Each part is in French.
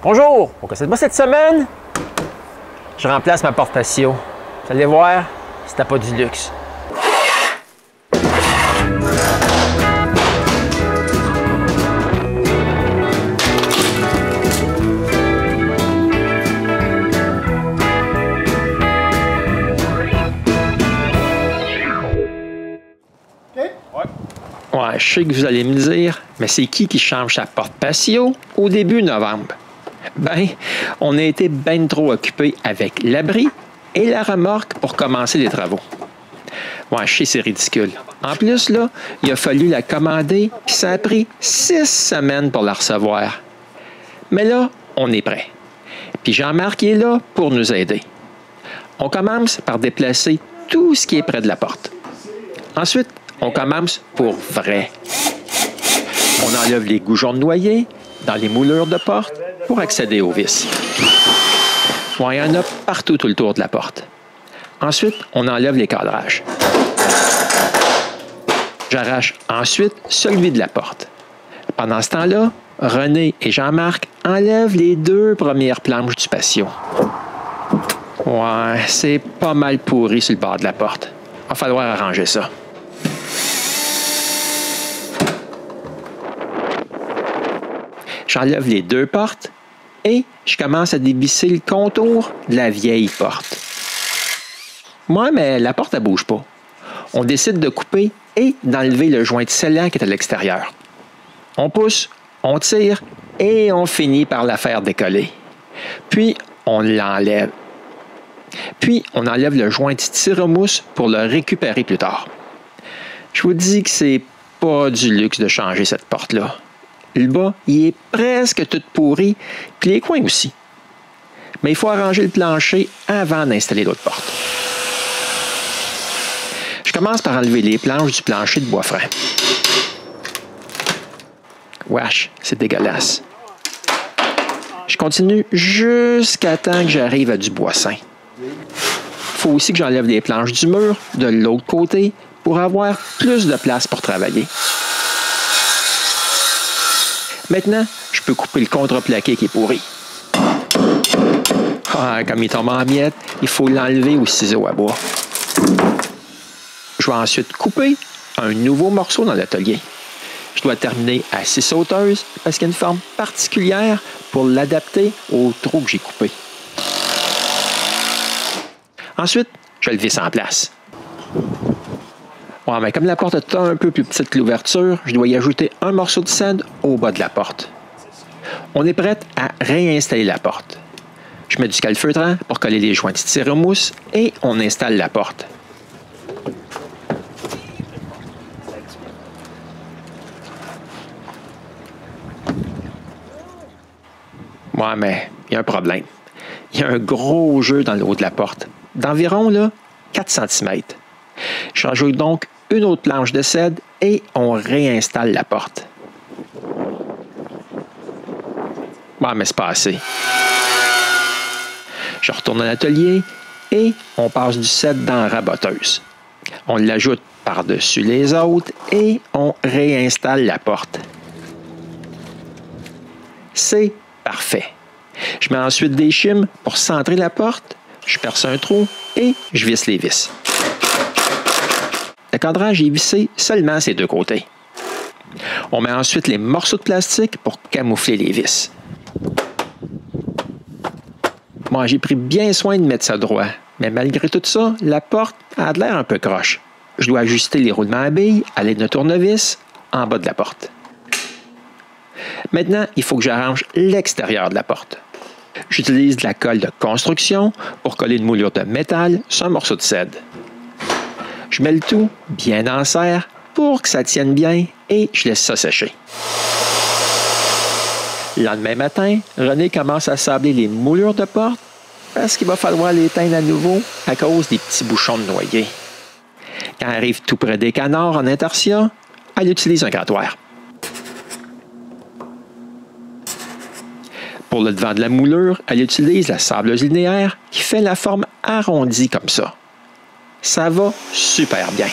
Bonjour! Au casse de bois cette semaine, je remplace ma porte patio. Vous allez voir, c'était pas du luxe. Ouais, je sais que vous allez me dire, mais c'est qui change sa porte patio au début novembre? Ben, on a été ben trop occupés avec l'abri et la remorque pour commencer les travaux. Ouais, je sais, c'est ridicule. En plus, là, il a fallu la commander, puis ça a pris 6 semaines pour la recevoir. Mais là, on est prêt. Puis Jean-Marc est là pour nous aider. On commence par déplacer tout ce qui est près de la porte. Ensuite, on commence pour vrai. On enlève les goujons de noyer dans les moulures de porte pour accéder aux vis. Ouais, il y en a partout tout le tour de la porte. Ensuite, on enlève les cadrages. J'arrache ensuite celui de la porte. Pendant ce temps-là, René et Jean-Marc enlèvent les 2 premières planches du patio. Ouais, c'est pas mal pourri sur le bord de la porte. Il va falloir arranger ça. J'enlève les 2 portes et je commence à dévisser le contour de la vieille porte. Moi, mais la porte, elle bouge pas. On décide de couper et d'enlever le joint de scellant qui est à l'extérieur. On pousse, on tire et on finit par la faire décoller. Puis, on l'enlève. Puis, on enlève le joint de tire-mousse pour le récupérer plus tard. Je vous dis que c'est pas du luxe de changer cette porte-là. Le bas, il est presque tout pourri, puis les coins aussi. Mais il faut arranger le plancher avant d'installer d'autres portes. Je commence par enlever les planches du plancher de bois franc. Wesh, c'est dégueulasse. Je continue jusqu'à temps que j'arrive à du bois sain. Il faut aussi que j'enlève les planches du mur de l'autre côté pour avoir plus de place pour travailler. Maintenant, je peux couper le contreplaqué qui est pourri. Ah, comme il tombe en miettes, il faut l'enlever au ciseau à bois. Je vais ensuite couper un nouveau morceau dans l'atelier. Je dois terminer à scie sauteuse parce qu'il y a une forme particulière pour l'adapter au trou que j'ai coupé. Ensuite, je le visse en place. Ouais, mais comme la porte est un peu plus petite que l'ouverture, je dois y ajouter un morceau de cèdre au bas de la porte. On est prêt à réinstaller la porte. Je mets du calfeutrant pour coller les joints de tire-mousse et on installe la porte. Ouais, mais il y a un problème. Il y a un gros jeu dans le haut de la porte, d'environ 4 cm. Je rajoute donc une autre planche de cèdre et on réinstalle la porte. Ouais, mais c'est pas assez. Je retourne à l'atelier et on passe du cèdre dans la raboteuse. On l'ajoute par-dessus les autres et on réinstalle la porte. C'est parfait. Je mets ensuite des chimes pour centrer la porte, je perce un trou et je visse les vis. Le cadrage est vissé seulement ces 2 côtés. On met ensuite les morceaux de plastique pour camoufler les vis. Moi, j'ai pris bien soin de mettre ça droit, mais malgré tout ça, la porte a l'air un peu croche. Je dois ajuster les roulements à billes à l'aide d'un tournevis en bas de la porte. Maintenant, il faut que j'arrange l'extérieur de la porte. J'utilise de la colle de construction pour coller une moulure de métal sur un morceau de cèdre. Je mets le tout bien en serre pour que ça tienne bien et je laisse ça sécher. Le lendemain matin, René commence à sabler les moulures de porte parce qu'il va falloir les teindre à nouveau à cause des petits bouchons de noyer. Quand elle arrive tout près des canards en intarsia, elle utilise un grattoir. Pour le devant de la moulure, elle utilise la sableuse linéaire qui fait la forme arrondie comme ça. Ça va super bien.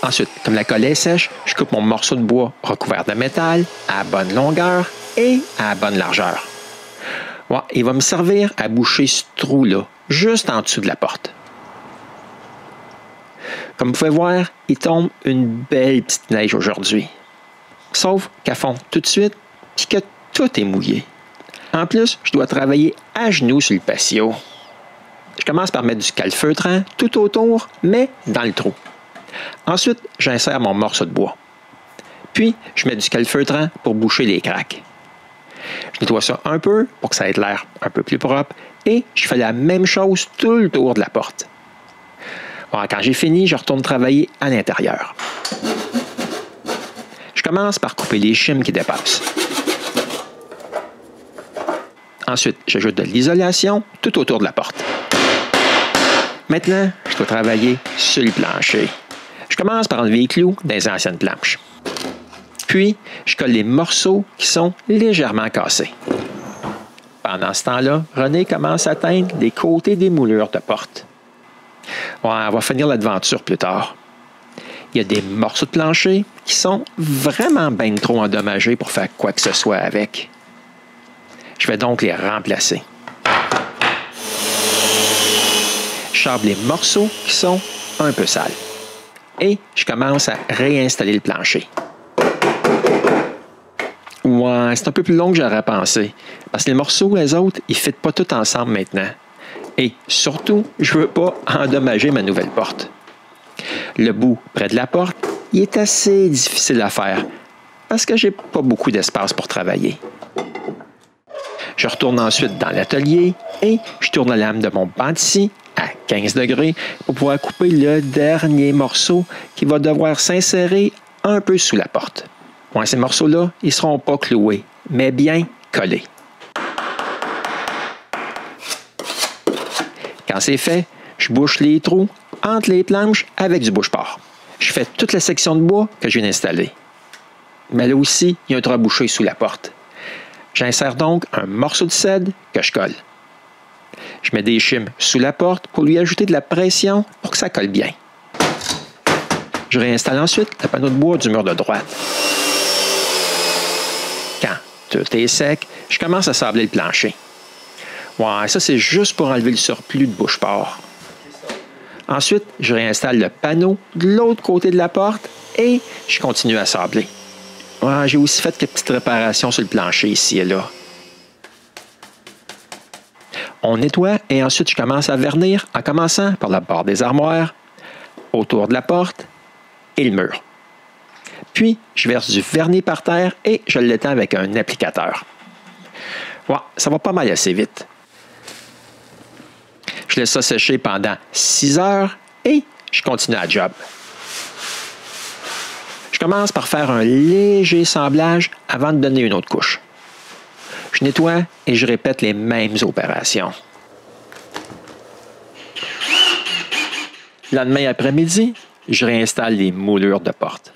Ensuite, comme la colle est sèche, je coupe mon morceau de bois recouvert de métal à bonne longueur et à bonne largeur. Ouais, il va me servir à boucher ce trou-là, juste en dessous de la porte. Comme vous pouvez voir, il tombe une belle petite neige aujourd'hui. Sauf qu'elle fond tout de suite et que tout est mouillé. En plus, je dois travailler à genoux sur le patio. Je commence par mettre du calfeutrant tout autour, mais dans le trou. Ensuite, j'insère mon morceau de bois. Puis, je mets du calfeutrant pour boucher les craques. Je nettoie ça un peu pour que ça ait l'air un peu plus propre et je fais la même chose tout le tour de la porte. Bon, quand j'ai fini, je retourne travailler à l'intérieur. Je commence par couper les chimes qui dépassent. Ensuite, j'ajoute de l'isolation tout autour de la porte. Maintenant, je dois travailler sur le plancher. Je commence par enlever les clous des anciennes planches. Puis, je colle les morceaux qui sont légèrement cassés. Pendant ce temps-là, René commence à teindre les côtés des moulures de porte. Ouais, on va finir l'aventure plus tard. Il y a des morceaux de plancher qui sont vraiment bien trop endommagés pour faire quoi que ce soit avec. Je vais donc les remplacer. Je charpe les morceaux qui sont un peu sales. Et je commence à réinstaller le plancher. Ouais, c'est un peu plus long que j'aurais pensé. Parce que les morceaux, les autres, ils ne fitent pas tous ensemble maintenant. Et surtout, je ne veux pas endommager ma nouvelle porte. Le bout près de la porte, il est assez difficile à faire parce que j'ai pas beaucoup d'espace pour travailler. Je retourne ensuite dans l'atelier et je tourne la lame de mon banc de scie à 15 degrés pour pouvoir couper le dernier morceau qui va devoir s'insérer un peu sous la porte. Ouais, ces morceaux-là, ils ne seront pas cloués, mais bien collés. Quand c'est fait, je bouche les trous entre les planches avec du bouche-port. Je fais toute la section de bois que je viens d'installer. Mais là aussi, il y a un trou à boucher sous la porte. J'insère donc un morceau de cèdre que je colle. Je mets des chimes sous la porte pour lui ajouter de la pression pour que ça colle bien. Je réinstalle ensuite le panneau de bois du mur de droite. Quand tout est sec, je commence à sabler le plancher. Ouais, ça c'est juste pour enlever le surplus de bouche-port. Ensuite, je réinstalle le panneau de l'autre côté de la porte et je continue à sabler. Ouais, j'ai aussi fait quelques petites réparations sur le plancher ici et là. On nettoie et ensuite je commence à vernir en commençant par la barre des armoires, autour de la porte et le mur. Puis, je verse du vernis par terre et je l'étends avec un applicateur. Ouais, ça va pas mal assez vite. Je laisse ça sécher pendant 6 heures et je continue la job. Je commence par faire un léger semblage avant de donner une autre couche. Je nettoie et je répète les mêmes opérations. Le lendemain après-midi, je réinstalle les moulures de porte.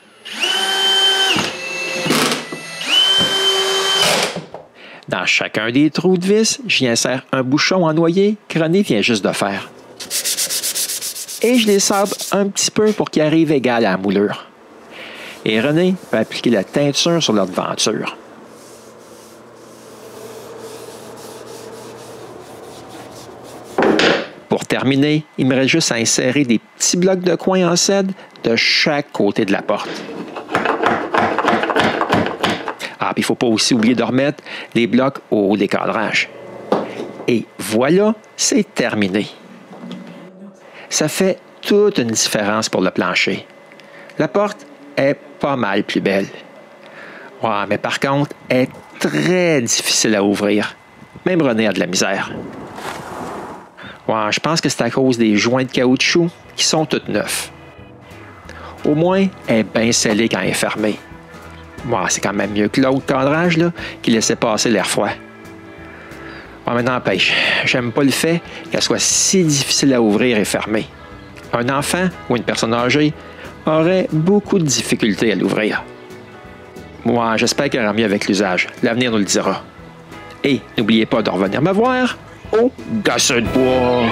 Dans chacun des trous de vis, j'y insère un bouchon en noyer que René vient juste de faire. Et je les sabre un petit peu pour qu'ils arrivent égal à la moulure. Et René va appliquer la teinture sur leur devanture. Pour terminer, il me reste juste à insérer des petits blocs de coin en cèdre de chaque côté de la porte. Ah, puis il ne faut pas aussi oublier de remettre les blocs au décadrage. Et voilà, c'est terminé. Ça fait toute une différence pour le plancher. La porte est pas mal plus belle. Ouais, mais par contre, elle est très difficile à ouvrir. Même René a de la misère. Ouais, je pense que c'est à cause des joints de caoutchouc qui sont tous neufs. Au moins, elle est bien scellée quand elle est fermée. Ouais, c'est quand même mieux que l'autre cadrage là, qui laissait passer l'air froid. Ouais, mais n'empêche, j'aime pas le fait qu'elle soit si difficile à ouvrir et fermer. Un enfant ou une personne âgée aurait beaucoup de difficultés à l'ouvrir. Moi, j'espère qu'elle ira mieux avec l'usage. L'avenir nous le dira. Et n'oubliez pas de revenir me voir au Gosseur de bois.